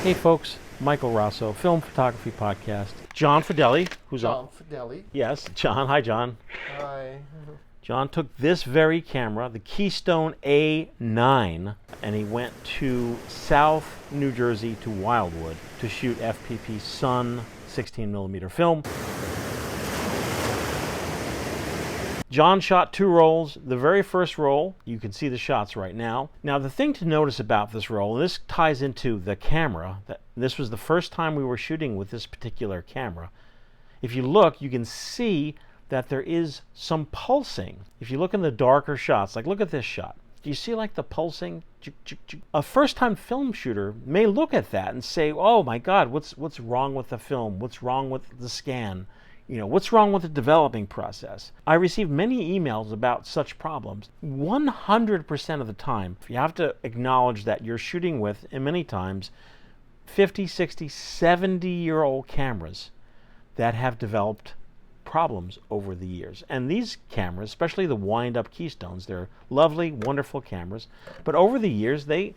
Hey folks, Michael Raso, Film Photography Podcast. John Fideli, who's on. John Fideli. Yes, John. Hi, John. Hi. John took this very camera, the Keystone A9, and he went to South New Jersey to Wildwood to shoot FPP Sun 16mm film. John shot 2 rolls. The very first roll, you can see the shots right now. Now, the thing to notice about this roll, and this ties into the camera, that this was the first time we were shooting with this particular camera. If you look, you can see that there is some pulsing. If you look in the darker shots, like look at this shot. Do you see like the pulsing? A first-time film shooter may look at that and say, oh my God, what's wrong with the film? What's wrong with the scan? What's wrong with the developing process? I received many emails about such problems. 100% of the time, you have to acknowledge that you're shooting with, and many times, 50, 60, 70-year-old cameras that have developed problems over the years. And these cameras, especially the wind-up Keystones, they're lovely, wonderful cameras, but over the years, they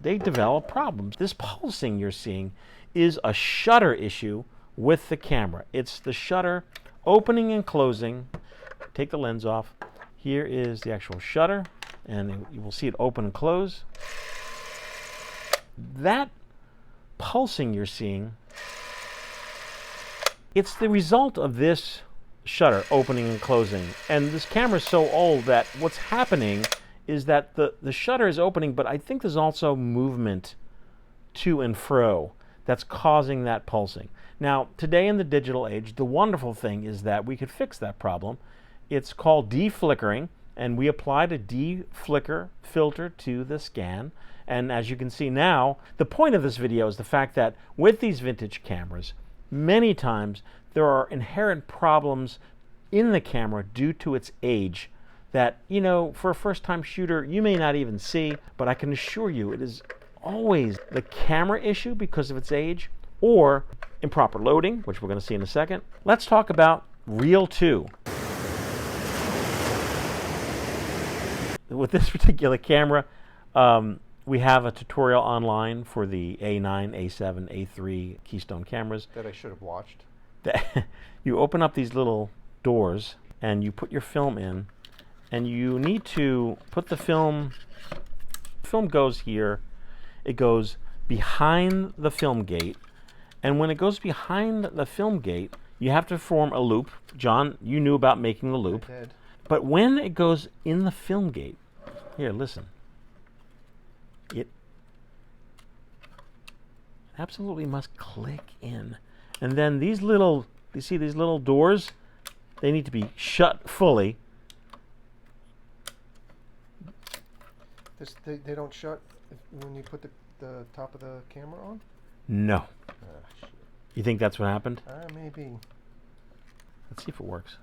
develop problems. This pulsing you're seeing is a shutter issue with the camera. It's the shutter opening and closing. Take the lens off. Here is the actual shutter, and you will see it open and close. That pulsing you're seeing, it's the result of this shutter opening and closing. And this camera is so old that what's happening is that the shutter is opening, but I think there's also movement to and fro that's causing that pulsing. Now, today in the digital age, the wonderful thing is that we could fix that problem. It's called deflickering, and we applied a deflicker filter to the scan. And as you can see now, the point of this video is the fact that with these vintage cameras, many times there are inherent problems in the camera due to its age that, for a first-time shooter, you may not even see, but I can assure you it is always the camera issue because of its age, or improper loading, which we're going to see in a second. Let's talk about Reel 2. With this particular camera, we have a tutorial online for the A9, A7, A3 Keystone cameras. That I should have watched. You open up these little doors and you put your film in, and you need to put the film goes here. It goes behind the film gate. And when it goes behind the film gate, you have to form a loop. John, you knew about making the loop. I did. But when it goes in the film gate, here, listen. It absolutely must click in. And then these little, you see these little doors? They need to be shut fully. They don't shut when you put the top of the camera on? No. Shit. You think that's what happened? Maybe. Let's see if it works.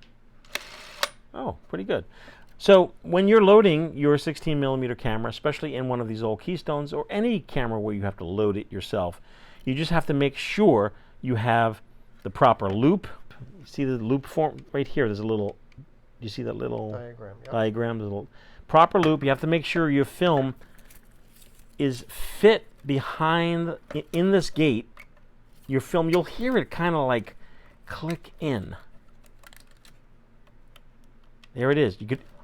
Oh, pretty good. So when you're loading your 16mm camera, especially in one of these old Keystones or any camera where you have to load it yourself, you just have to make sure you have the proper loop. You see the loop form right here? There's a little, you see that little Diagram. Yep. diagram? There's a little proper loop. You have to make sure your film is fit behind, in this gate. Your film, you'll hear it kind of like click in. There it is.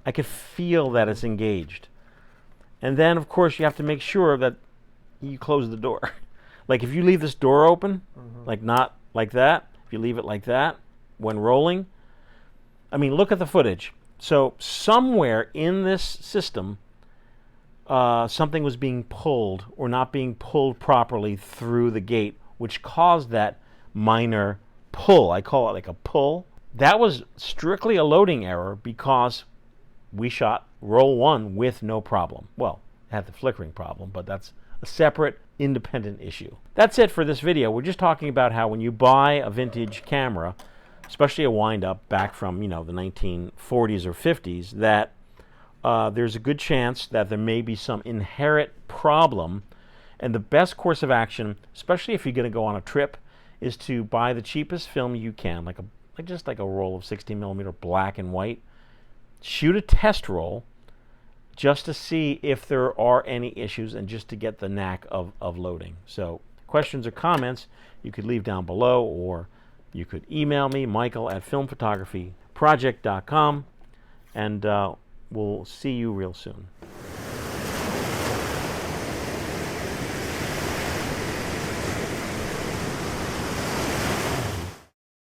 I could feel that it's engaged. And then, of course, you have to make sure that you close the door. Like if you leave this door open, like not like that, if you leave it like that when rolling, I mean, look at the footage. So somewhere in this system, something was being pulled or not being pulled properly through the gate, which caused that minor pull. I call it like a pull. That was strictly a loading error because we shot roll 1 with no problem. Well, it had the flickering problem, but that's a separate, independent issue. That's it for this video. We're just talking about how when you buy a vintage camera, especially a wind-up back from, the 1940s or 50s, that there's a good chance that there may be some inherent problem. And the best course of action, especially if you're going to go on a trip, is to buy the cheapest film you can, just like a roll of 16mm black and white. Shoot a test roll just to see if there are any issues and just to get the knack of loading. So questions or comments, you could leave down below, or you could email me, michael@filmphotographyproject.com, and we'll see you real soon.